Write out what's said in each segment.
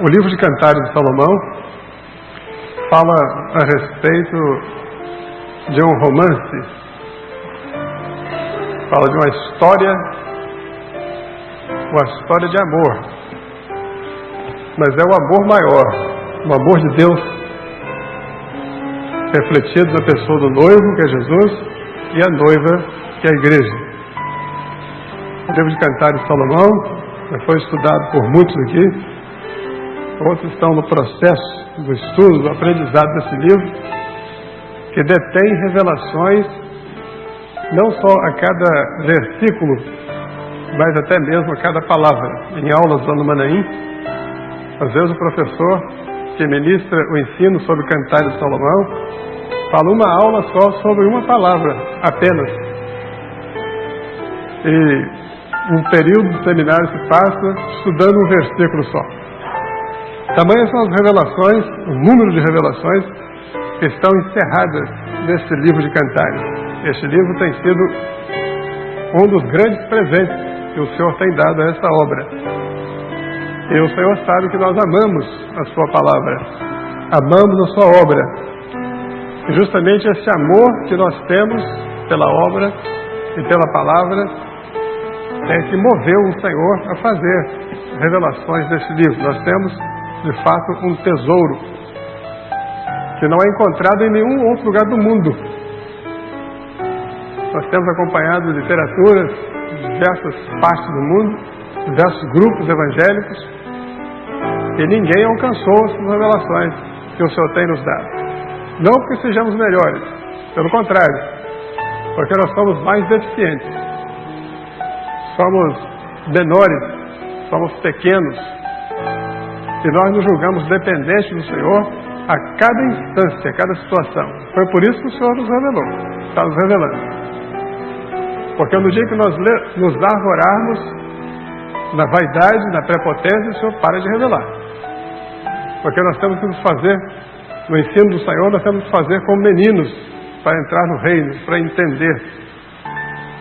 O livro de Cantares de Salomão fala a respeito de um romance, fala de uma história de amor, mas é o amor maior, o amor de Deus, refletido na pessoa do noivo, que é Jesus, e a noiva, que é a igreja. O livro de Cantares de Salomão já foi estudado por muitos aqui, outros estão no processo do estudo, do aprendizado desse livro, que detém revelações não só a cada versículo, mas até mesmo a cada palavra. Em aulas lá no Manaim, às vezes o professor que ministra o ensino sobre Cantares de Salomão fala uma aula só sobre uma palavra apenas, e um período do seminário se passa estudando um versículo só. Tamanhas são as revelações, o número de revelações que estão encerradas nesse livro de Cantares. Este livro tem sido um dos grandes presentes que o Senhor tem dado a essa obra. E o Senhor sabe que nós amamos a sua palavra, amamos a sua obra. E justamente esse amor que nós temos pela obra e pela palavra é que moveu o Senhor a fazer revelações desse livro. Nós temos, de fato, um tesouro que não é encontrado em nenhum outro lugar do mundo. Nós temos acompanhado literaturas de diversas partes do mundo, diversos grupos evangélicos, e ninguém alcançou essas revelações que o Senhor tem nos dado. Não porque sejamos melhores, pelo contrário, porque nós somos mais deficientes, somos menores, somos pequenos, e nós nos julgamos dependentes do Senhor a cada instância, a cada situação. Foi por isso que o Senhor nos revelou, está nos revelando. Porque no dia que nós nos arvorarmos na vaidade, na prepotência, o Senhor para de revelar. Porque nós temos que nos fazer, no ensino do Senhor, nós temos que fazer como meninos para entrar no reino, para entender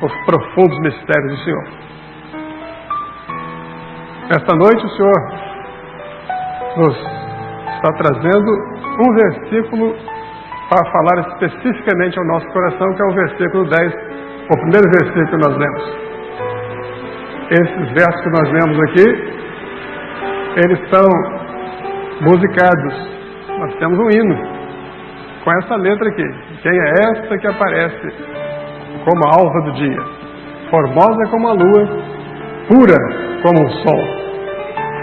os profundos mistérios do Senhor. Esta noite o Senhor nos está trazendo um versículo para falar especificamente ao nosso coração, que é o versículo 10, o primeiro versículo que nós lemos. Esses versos que nós lemos aqui, eles são musicados. Nós temos um hino com essa letra aqui. Quem é esta que aparece como a alva do dia, formosa como a lua, pura como o sol,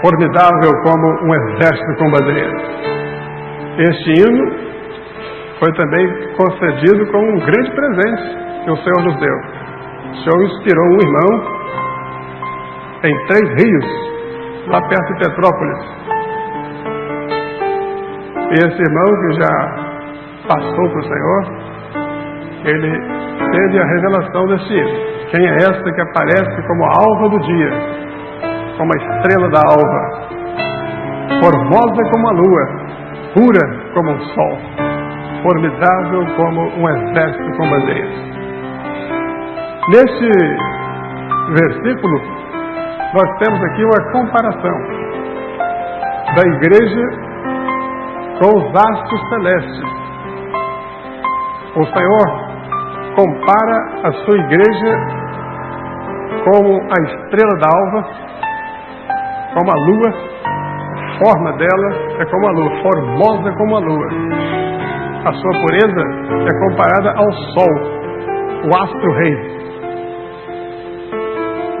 formidável como um exército com bandeiras? Este hino foi também concedido como um grande presente que o Senhor nos deu. O Senhor inspirou um irmão em 3 rios, lá perto de Petrópolis. E esse irmão, que já passou para o Senhor, ele teve a revelação deste hino. Quem é esta que aparece como a alva do dia, como a estrela da alva, formosa como a lua, pura como o sol, formidável como um exército com bandeiras? Neste versículo, nós temos aqui uma comparação da igreja com os astros celestes. O Senhor compara a sua igreja como a estrela da alva, como a lua. A forma dela é como a lua, formosa como a lua. A sua pureza é comparada ao sol, o astro-rei.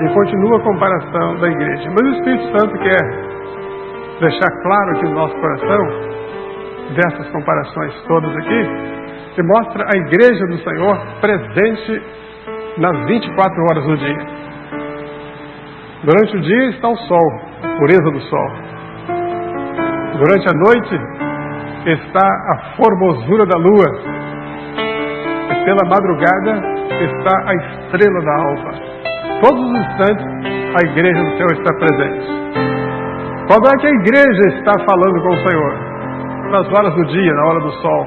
E continua a comparação da igreja. Mas o Espírito Santo quer deixar claro aqui no nosso coração, dessas comparações todas aqui, que mostra a igreja do Senhor presente nas 24 horas do dia. Durante o dia está o sol, a pureza do sol. Durante a noite está a formosura da lua. E pela madrugada está a estrela da alva. Todos os instantes a igreja do Senhor está presente. Quando é que a igreja está falando com o Senhor? Nas horas do dia, na hora do sol.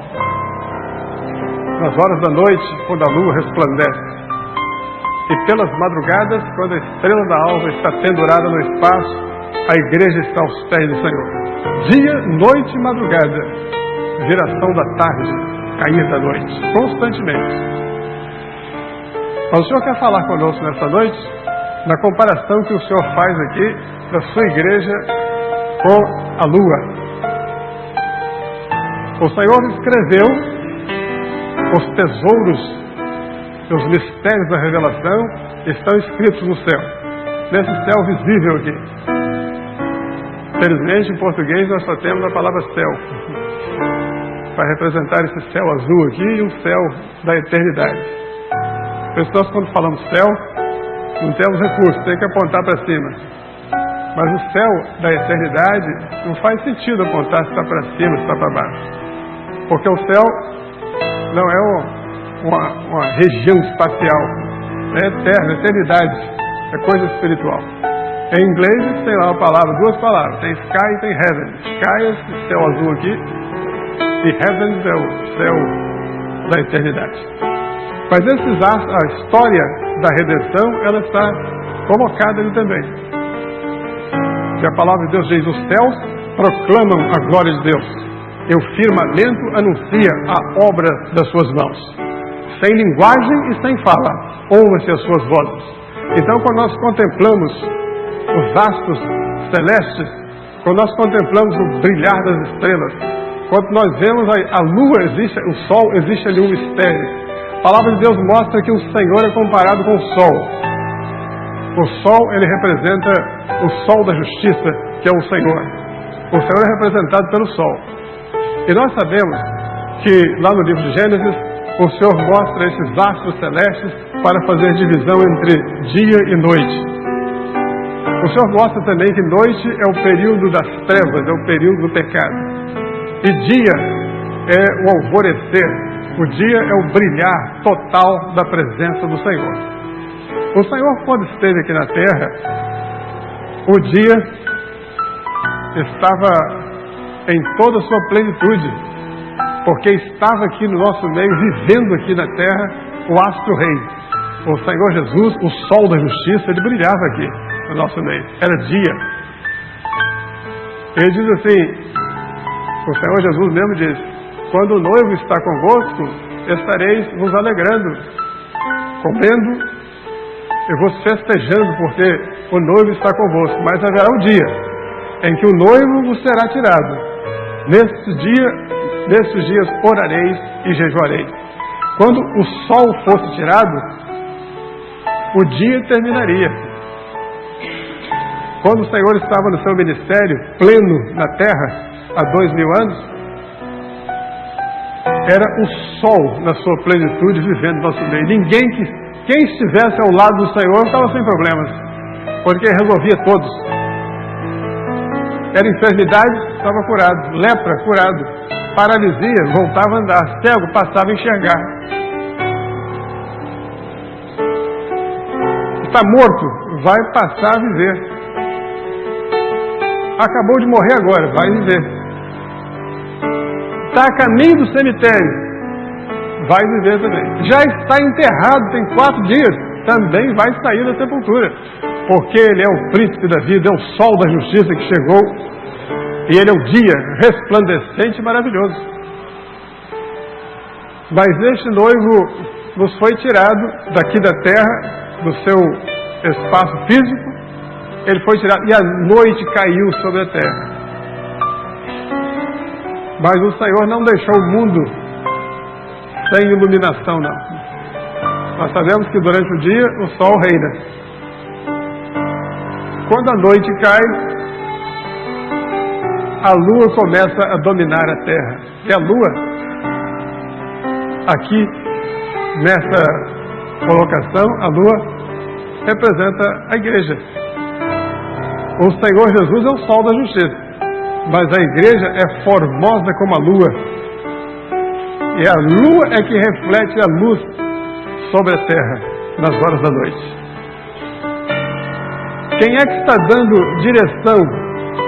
Nas horas da noite, quando a lua resplandece. E pelas madrugadas, quando a estrela da alva está pendurada no espaço, a igreja está aos pés do Senhor. Dia, noite e madrugada, viração da tarde, cair da noite, constantemente. Mas o Senhor quer falar conosco nessa noite na comparação que o Senhor faz aqui da sua igreja com a lua. O Senhor escreveu os tesouros, os mistérios da revelação estão escritos no céu, nesse céu visível aqui. Felizmente, em português, nós só temos a palavra céu para representar esse céu azul aqui e um céu da eternidade. Por isso, nós, quando falamos céu, não temos recurso, tem que apontar para cima. Mas o céu da eternidade não faz sentido apontar se está para cima, se está para baixo. Porque o céu não é uma região espacial, é eterno, eternidade, é coisa espiritual. Em inglês tem lá uma palavra, duas palavras, tem sky e tem heaven. Sky é esse céu azul aqui e heaven é o céu da eternidade. Mas a história da redenção, ela está colocada ali também. E a palavra de Deus diz: os céus proclamam a glória de Deus, e o firmamento anuncia a obra das suas mãos. Sem linguagem e sem fala, ouvem-se as suas vozes. Então, quando nós contemplamos os astros celestes, quando nós contemplamos o brilhar das estrelas, quando nós vemos a lua, existe, o sol, existe ali um mistério. A palavra de Deus mostra que o Senhor é comparado com o sol. O sol, ele representa o sol da justiça, que é o Senhor. O Senhor é representado pelo sol. E nós sabemos que lá no livro de Gênesis, o Senhor mostra esses astros celestes para fazer divisão entre dia e noite. O Senhor mostra também que noite é o período das trevas, é o período do pecado. E dia é o alvorecer. O dia é o brilhar total da presença do Senhor. O Senhor, quando esteve aqui na terra, o dia estava em toda a sua plenitude, porque estava aqui no nosso meio, vivendo aqui na terra, o astro-rei. O Senhor Jesus, o sol da justiça, ele brilhava aqui no nosso meio. Era dia. Ele diz assim, o Senhor Jesus mesmo diz: quando o noivo está convosco, estareis vos alegrando, comendo e vos festejando, porque o noivo está convosco. Mas haverá um dia em que o noivo vos será tirado. Nesses dias orareis e jejuareis. Quando o sol fosse tirado, o dia terminaria. Quando o Senhor estava no seu ministério pleno na terra, há 2000 anos, era o sol na sua plenitude vivendo no nosso meio. Quem estivesse ao lado do Senhor estava sem problemas, porque resolvia todos. Era enfermidade, estava curado. Lepra, curado. Paralisia, voltava a andar. Cego, passava a enxergar. Está morto, vai passar a viver. Acabou de morrer agora, vai viver. Está a caminho do cemitério, vai viver também. Já está enterrado, tem 4 dias, também vai sair da sepultura. Porque ele é o príncipe da vida, é o sol da justiça que chegou, e ele é o dia resplandecente e maravilhoso. Mas este noivo nos foi tirado daqui da terra, do seu espaço físico, ele foi tirado, e a noite caiu sobre a terra. Mas o Senhor não deixou o mundo sem iluminação, não. Nós sabemos que durante o dia o sol reina. Quando a noite cai, a lua começa a dominar a terra. E a lua, aqui nessa colocação, a lua representa a igreja. O Senhor Jesus é o sol da justiça, mas a igreja é formosa como a lua. E a lua é que reflete a luz sobre a terra nas horas da noite. Quem é que está dando direção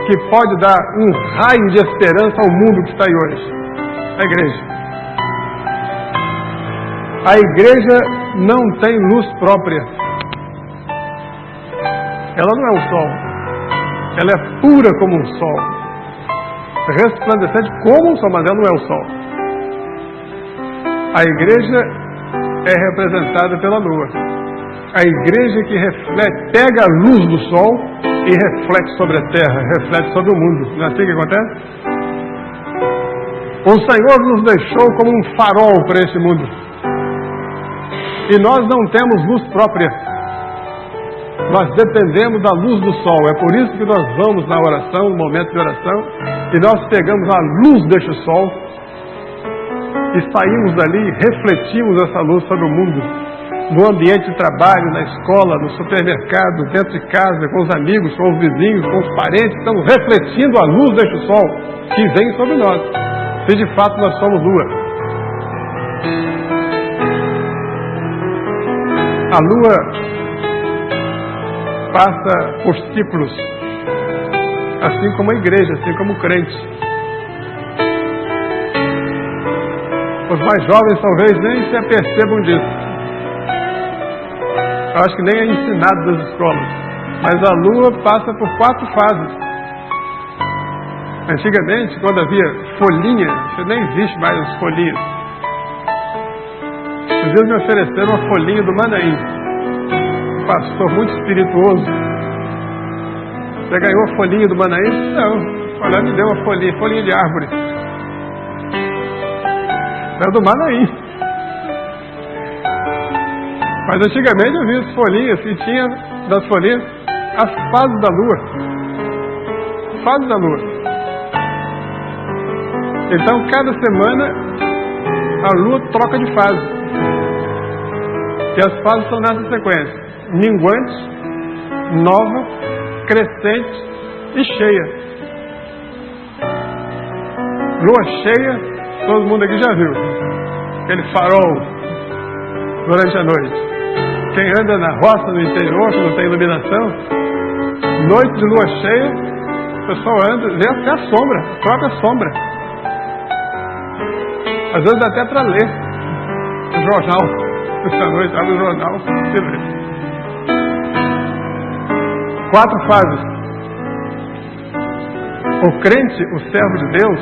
que pode dar um raio de esperança ao mundo que está aí hoje? A igreja. A igreja não tem luz própria. Ela não é o sol. Ela é pura como um sol, resplandecente como um sol, mas ela não é o sol. A igreja é representada pela lua. A igreja que reflete, pega a luz do sol e reflete sobre a terra, reflete sobre o mundo. Não é assim que acontece? O Senhor nos deixou como um farol para este mundo. E nós não temos luz própria. Nós dependemos da luz do sol. É por isso que nós vamos na oração, no momento de oração, e nós pegamos a luz deste sol e saímos dali e refletimos essa luz sobre o mundo. No ambiente de trabalho, na escola, no supermercado, dentro de casa, com os amigos, com os vizinhos, com os parentes, estamos refletindo a luz deste sol que vem sobre nós, se de fato nós somos lua. A lua passa por ciclos, assim como a igreja, assim como o crente. Os mais jovens talvez nem se apercebam disso. Eu acho que nem é ensinado nas escolas. Mas a lua passa por 4 fases. Antigamente, quando havia folhinha, isso nem existe mais as folhinhas. Às vezes me ofereceram uma folhinha do Manaim. Um pastor muito espirituoso. Você ganhou a folhinha do Manaim? Não. Olha, me deu uma folhinha de árvore. Era do Manaim. Mas antigamente eu vi as folhinhas e tinha das folhinhas as fases da lua. Fases da lua. Então cada semana a lua troca de fase. E as fases são nessa sequência: minguante, nova, crescente e cheia. Lua cheia, todo mundo aqui já viu. Aquele farol durante a noite. Quem anda na roça, no interior, que não tem iluminação, noite de lua cheia, o pessoal anda, vê até a sombra, a própria sombra. Às vezes dá até para ler o jornal. Essa noite, abre o jornal, você lê. 4 fases. O crente, o servo de Deus,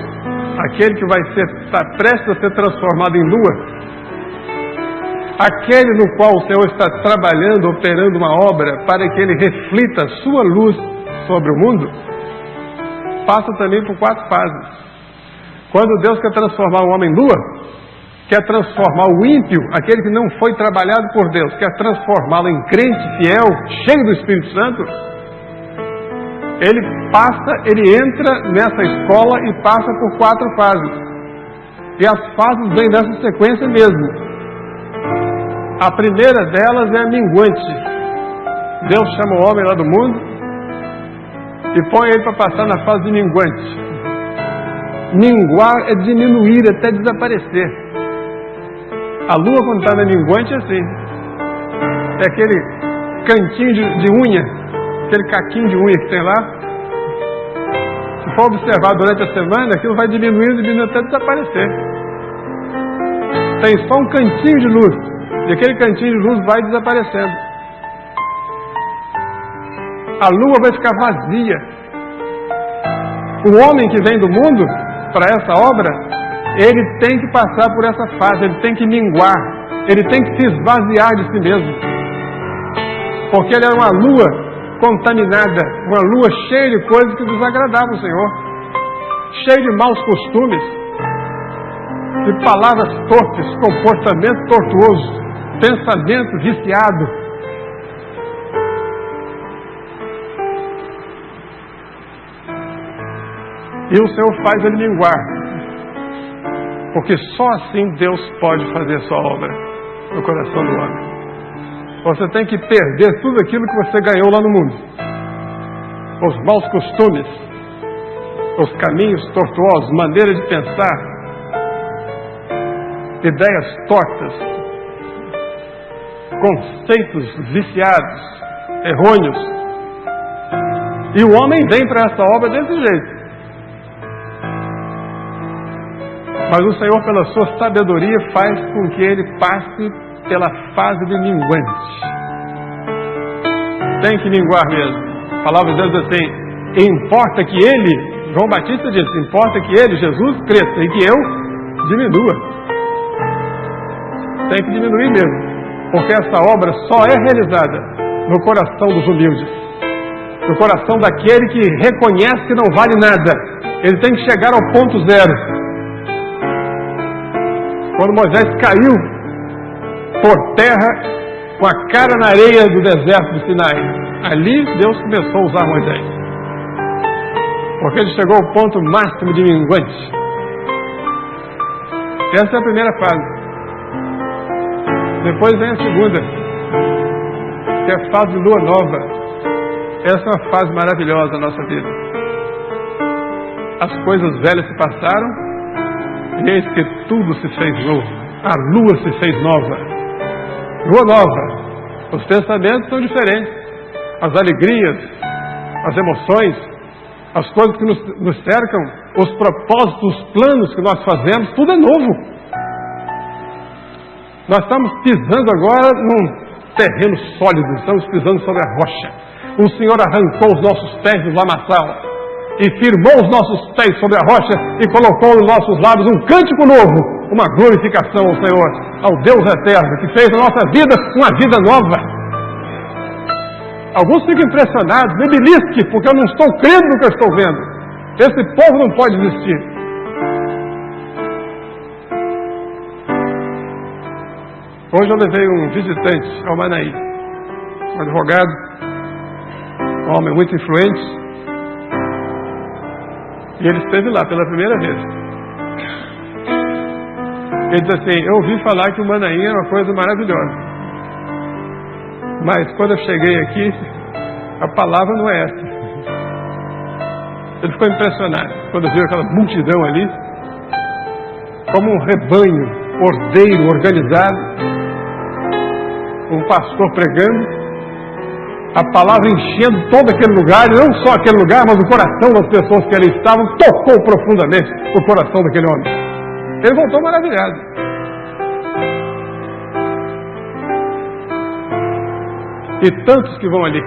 aquele que vai estar prestes a ser transformado em lua, aquele no qual o Senhor está trabalhando, operando uma obra para que ele reflita a sua luz sobre o mundo, passa também por 4 fases. Quando Deus quer transformar o homem em lua, quer transformar o ímpio, aquele que não foi trabalhado por Deus, quer transformá-lo em crente, fiel, cheio do Espírito Santo, ele entra nessa escola e passa por 4 fases. E as fases vêm nessa sequência mesmo. A primeira delas é a minguante. Deus chama o homem lá do mundo e põe ele para passar na fase de minguante. Minguar é diminuir até desaparecer. A lua, quando está na minguante, é assim. É aquele cantinho de unha, aquele caquinho de unha que tem lá. Se for observar durante a semana, aquilo vai diminuindo até desaparecer. Tem só um cantinho de luz. E aquele cantinho de luz vai desaparecendo. A lua vai ficar vazia. O homem que vem do mundo para essa obra, ele tem que passar por essa fase, ele tem que minguar, ele tem que se esvaziar de si mesmo. Porque ele era uma lua contaminada, uma lua cheia de coisas que desagradavam o Senhor, cheia de maus costumes, de palavras torpes, comportamento tortuoso, pensamento viciado. E o Senhor faz ele minguar, porque só assim Deus pode fazer sua obra no coração do homem. Você tem que perder tudo aquilo que você ganhou lá no mundo. Os maus costumes, os caminhos tortuosos, maneira de pensar, ideias tortas, conceitos viciados, errôneos. E o homem vem para essa obra desse jeito. Mas o Senhor, pela sua sabedoria, faz com que ele passe pela fase de minguante. Tem que minguar mesmo. A palavra de Deus diz assim: E importa que ele, João Batista disse, importa que ele, Jesus, cresça e que eu diminua. Tem que diminuir mesmo. Porque essa obra só é realizada no coração dos humildes. No coração daquele que reconhece que não vale nada. Ele tem que chegar ao ponto zero. Quando Moisés caiu por terra com a cara na areia do deserto do Sinai, ali Deus começou a usar Moisés. Porque ele chegou ao ponto máximo de minguante. Essa é a primeira fase. Depois vem a segunda, que é a fase de lua nova. Essa é uma fase maravilhosa da nossa vida. As coisas velhas se passaram, e eis que tudo se fez novo. A lua se fez nova. Lua nova. Os pensamentos são diferentes. As alegrias, as emoções, as coisas que nos cercam, os propósitos, os planos que nós fazemos, tudo é novo. Nós estamos pisando agora num terreno sólido, estamos pisando sobre a rocha. O Senhor arrancou os nossos pés do lamaçal e firmou os nossos pés sobre a rocha e colocou nos nossos lábios um cântico novo, uma glorificação ao Senhor, ao Deus eterno, que fez a nossa vida uma vida nova. Alguns ficam impressionados, me belisque, porque eu não estou crendo no que eu estou vendo. Esse povo não pode existir. Hoje eu levei um visitante ao Manaí, um advogado, um homem muito influente, e ele esteve lá pela primeira vez. Ele disse assim, eu ouvi falar que o Manaí é uma coisa maravilhosa, mas quando eu cheguei aqui, a palavra não é essa. Ele ficou impressionado quando viu aquela multidão ali, como um rebanho ordeiro, organizado, um pastor pregando, a palavra enchendo todo aquele lugar, e não só aquele lugar, mas o coração das pessoas que ali estavam, tocou profundamente o coração daquele homem. Ele voltou maravilhado. E tantos que vão ali,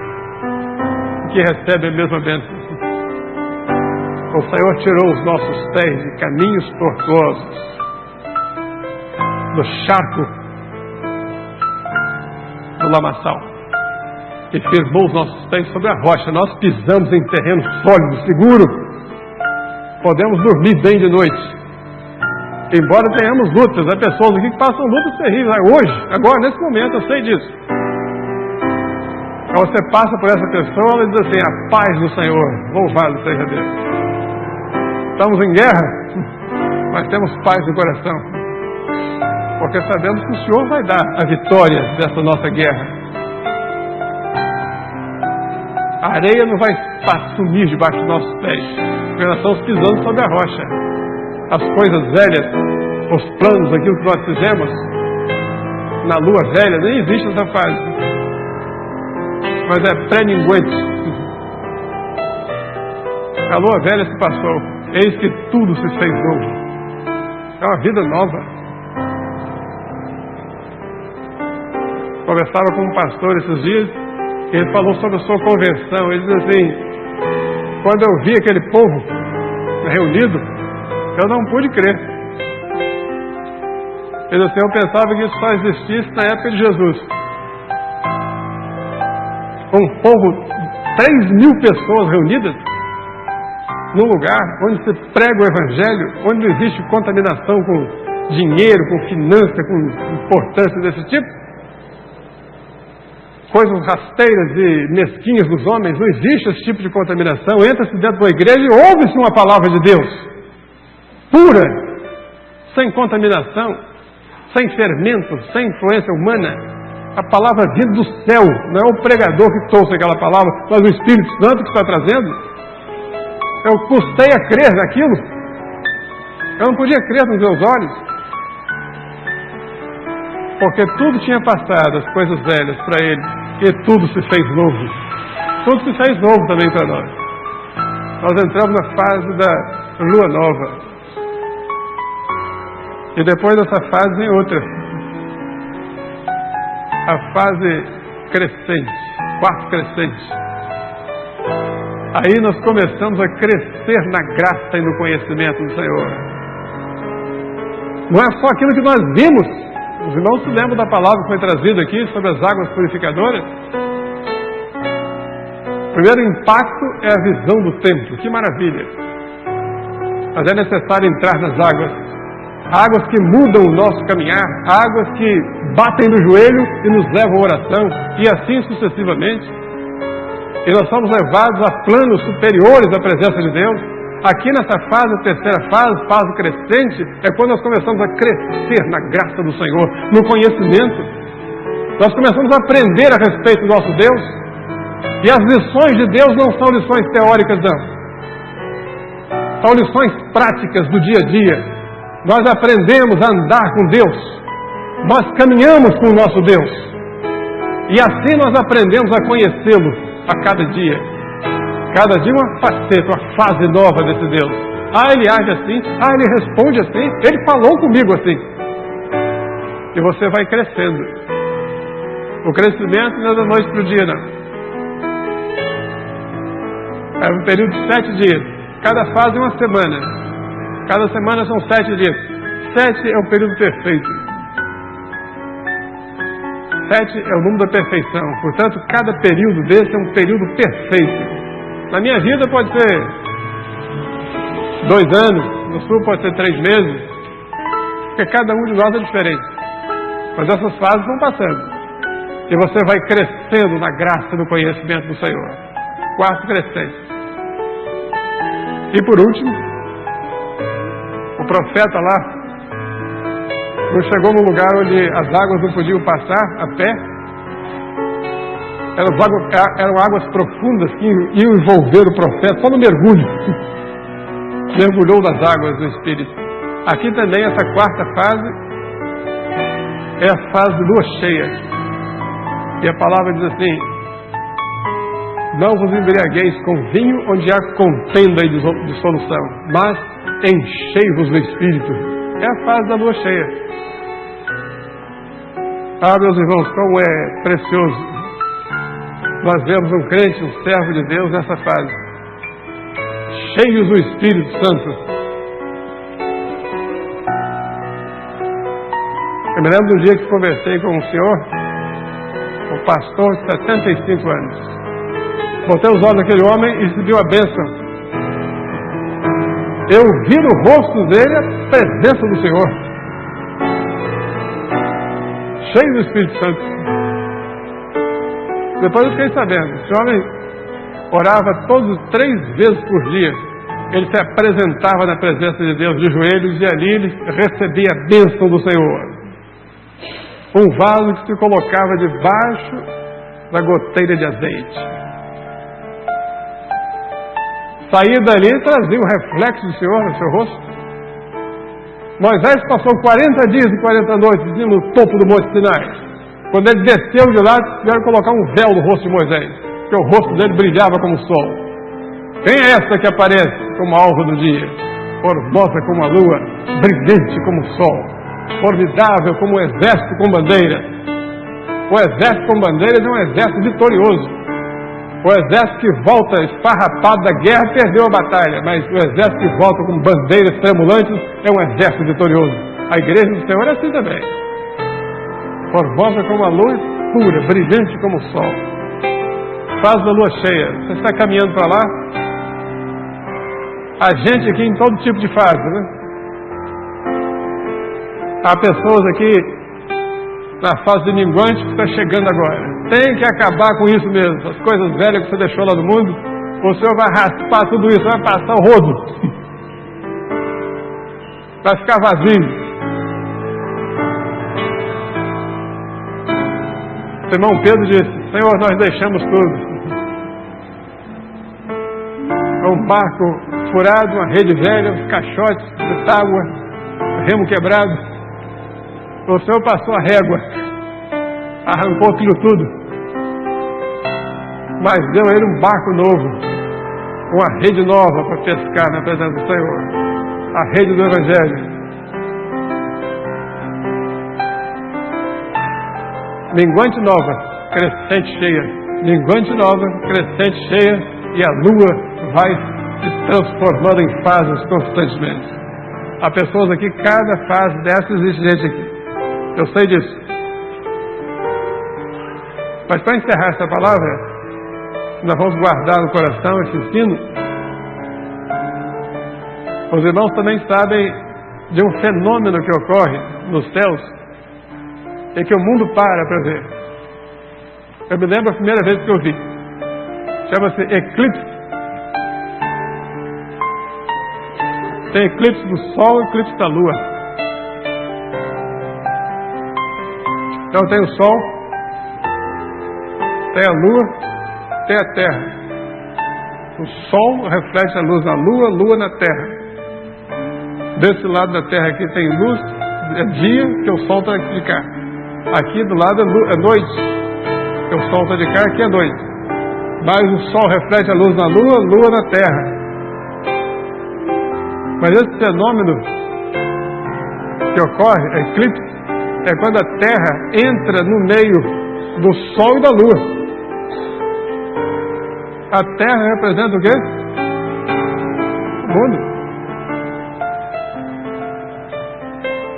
que recebem a mesma bênção. O Senhor tirou os nossos pés de caminhos tortuosos, do charco do lamaçal, e firmou os nossos pés sobre a rocha. Nós pisamos em terreno sólido, seguro. Podemos dormir bem de noite, embora tenhamos lutas. Há pessoas aqui que passam lutas terríveis hoje, agora, nesse momento, eu sei disso. Então você passa por essa pessoa, ela diz assim, a paz do Senhor, louvado seja Deus. Estamos em guerra, mas temos paz no coração, porque sabemos que o Senhor vai dar a vitória dessa nossa guerra. A areia não vai sumir debaixo dos nossos pés, porque nós estamos pisando sobre a rocha. As coisas velhas, os planos, aquilo que nós fizemos na lua velha, nem existe essa fase, mas é pré-minguante. A lua velha se passou, eis que tudo se fez novo. É uma vida nova. Conversava com um pastor esses dias, e ele falou sobre a sua conversão. Ele diz assim, quando eu vi aquele povo reunido, eu não pude crer. Ele disse assim, eu pensava que isso só existisse na época de Jesus. Um povo, 3.000 pessoas reunidas, num lugar onde se prega o Evangelho, onde não existe contaminação com dinheiro, com finança, com importância desse tipo. Coisas rasteiras e mesquinhas dos homens, não existe esse tipo de contaminação. Entra-se dentro da igreja e ouve-se uma palavra de Deus pura, sem contaminação, sem fermento, sem influência humana. A palavra vinda do céu, não é o pregador que trouxe aquela palavra, mas o Espírito Santo que está trazendo. Eu custei a crer naquilo, eu não podia crer nos meus olhos, porque tudo tinha passado, as coisas velhas para ele, e tudo se fez novo. Tudo se fez novo também para nós. Nós entramos na fase da lua nova. E depois dessa fase vem outra. A fase crescente, quarto crescente. aí nós começamos a crescer na graça e no conhecimento do Senhor. Não é só aquilo que nós vimos. Os irmãos se lembram da palavra que foi trazida aqui sobre as águas purificadoras? O primeiro impacto é a visão do templo. Que maravilha! Mas é necessário entrar nas águas. Águas que mudam o nosso caminhar, águas que batem no joelho e nos levam à oração, e assim sucessivamente. E nós somos levados a planos superiores da presença de Deus. Aqui nessa fase, a terceira fase crescente, é quando nós começamos a crescer na graça do Senhor, no conhecimento. Nós começamos a aprender a respeito do nosso Deus. E as lições de Deus não são lições teóricas, não. São lições práticas do dia a dia. Nós aprendemos a andar com Deus. Nós caminhamos com o nosso Deus. E assim nós aprendemos a conhecê-lo a cada dia. Cada dia uma faceta, uma fase nova desse Deus. Ah, ele age assim. Ah, ele responde assim. Ele falou comigo assim. E você vai crescendo. O crescimento não é da noite para o dia, não. É um período de 7 dias. Cada fase uma semana. Cada semana são 7 dias. 7 é o período perfeito. 7 é o número da perfeição. Portanto, cada período desse é um período perfeito. Na minha vida pode ser 2 anos, no sul pode ser 3 meses, porque cada um de nós é diferente. Mas essas fases vão passando. E você vai crescendo na graça e no conhecimento do Senhor. 4 crescentes. E por último, o profeta lá não chegou num lugar onde as águas não podiam passar a pé. Eram águas profundas que iam envolver o profeta só no mergulho. Mergulhou nas águas do Espírito. Aqui também essa 4ª fase é a fase de lua cheia. E a palavra diz assim: não vos embriagueis com vinho onde há contenda e dissolução, mas enchei-vos do Espírito. É a fase da lua cheia. Ah, meus irmãos, como é precioso nós vemos um crente, um servo de Deus nessa fase, cheios do Espírito Santo. Eu me lembro do dia que conversei com um senhor, um pastor de 75 anos. Botei os olhos naquele homem e recebi a bênção. Eu vi no rosto dele a presença do Senhor, cheio do Espírito Santo. Depois eu fiquei sabendo, esse homem orava 3 vezes por dia. Ele se apresentava na presença de Deus de joelhos e ali ele recebia a bênção do Senhor. Um vaso que se colocava debaixo da goteira de azeite. Saía dali e trazia o reflexo do Senhor no seu rosto. Moisés passou 40 dias e 40 noites no topo do Monte Sinai. Quando ele desceu de lá, tiveram que colocar um véu no rosto de Moisés, porque o rosto dele brilhava como o sol. Quem é essa que aparece como a alva do dia? Formosa como a lua, brilhante como o sol, formidável como um exército com bandeira. O exército com bandeiras é um exército vitorioso. O exército que volta esfarrapado da guerra perdeu a batalha, mas o exército que volta com bandeiras tremulantes é um exército vitorioso. A igreja do Senhor é assim também. Formosa como a luz, pura, brilhante como o sol. Fase da lua cheia. Você está caminhando para lá? A gente aqui em todo tipo de fase, né? Há pessoas aqui na fase de minguante que está chegando agora. Tem que acabar com isso mesmo. As coisas velhas que você deixou lá no mundo, o Senhor vai raspar tudo isso, vai passar o rodo. Vai ficar vazio. O irmão Pedro disse: Senhor, nós deixamos tudo. É um barco furado, uma rede velha, uns caixotes de tábua, remo quebrado. O Senhor passou a régua, arrancou aquilo tudo, mas deu a ele um barco novo, uma rede nova para pescar na presença do Senhor, a rede do Evangelho. Minguante nova, crescente cheia. Minguante nova, crescente cheia. e a lua vai se transformando em fases constantemente. Há pessoas aqui, cada fase dessa existe gente aqui. Eu sei disso. Mas para encerrar essa palavra, nós vamos guardar no coração esse ensino. Os irmãos também sabem de um fenômeno que ocorre nos céus, em que o mundo para ver. Eu me lembro a primeira vez que eu vi. Chama-se eclipse. Tem eclipse do Sol e eclipse da Lua. Então tem o Sol, tem a Lua, tem a Terra. O Sol reflete a luz na Lua, a Lua na Terra. Desse lado da Terra aqui tem luz, é dia, que o Sol está de cá. Aqui do lado é noite, que o Sol está de cá, aqui é noite. Mas o Sol reflete a luz na Lua, a Lua na Terra. Mas esse fenômeno que ocorre, eclipse, é quando a Terra entra no meio do Sol e da Lua. A Terra representa o quê? O mundo.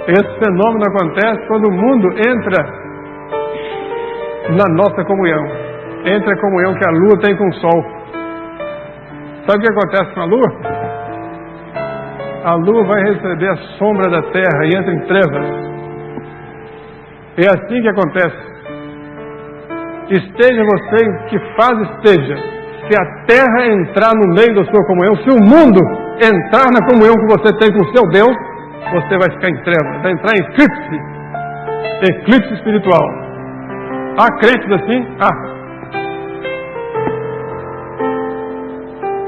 Esse fenômeno acontece quando o mundo entra na nossa comunhão. Entra a comunhão que a Lua tem com o Sol. Sabe o que acontece com a Lua? A Lua vai receber a sombra da Terra e entra em trevas. É assim que acontece. Esteja você em que fase esteja, se a Terra entrar no meio da sua comunhão, se o mundo entrar na comunhão que você tem com o seu Deus, você vai ficar em trevas, vai entrar em eclipse espiritual. Há crentes assim?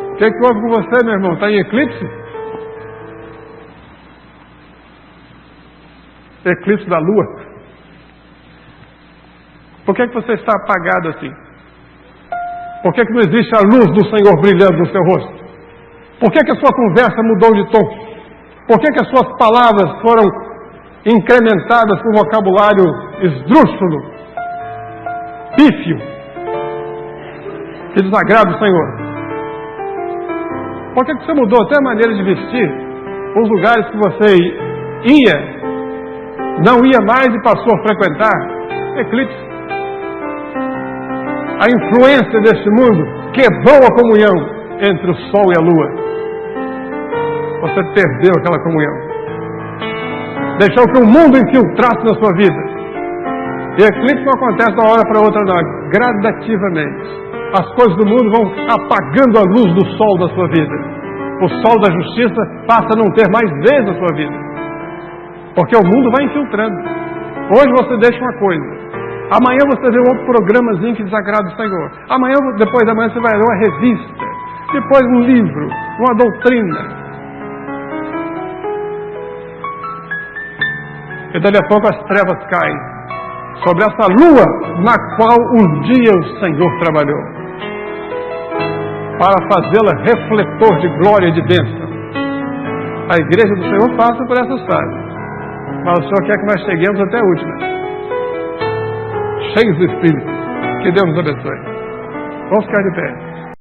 O que houve com você, meu irmão? Está em eclipse? Eclipse da Lua. Por que você está apagado assim? Por que não existe a luz do Senhor brilhando no seu rosto? Por que a sua conversa mudou de tom? Por que as suas palavras foram incrementadas com vocabulário esdrúxulo, pífio, que desagrada o Senhor? Por que você mudou até a maneira de vestir? Os lugares que você não ia mais e passou a frequentar? Eclipse. A influência deste mundo quebrou a comunhão entre o Sol e a Lua. Você perdeu aquela comunhão. Deixou que o mundo infiltrasse na sua vida. E eclipse não acontece de uma hora para outra, não. Gradativamente. As coisas do mundo vão apagando a luz do sol da sua vida. O sol da justiça passa a não ter mais vez na sua vida. Porque o mundo vai infiltrando. Hoje você deixa uma coisa. Amanhã você vê um outro programazinho que desagrada o Senhor. Amanhã, depois da manhã, você vai ler uma revista. Depois um livro, uma doutrina. E dali a pouco as trevas caem sobre essa lua na qual um dia o Senhor trabalhou para fazê-la refletor de glória e de bênção. A igreja do Senhor passa por essas fases, mas o Senhor quer que nós cheguemos até a última, cheios do Espírito. Que Deus nos abençoe. Vamos ficar de pé.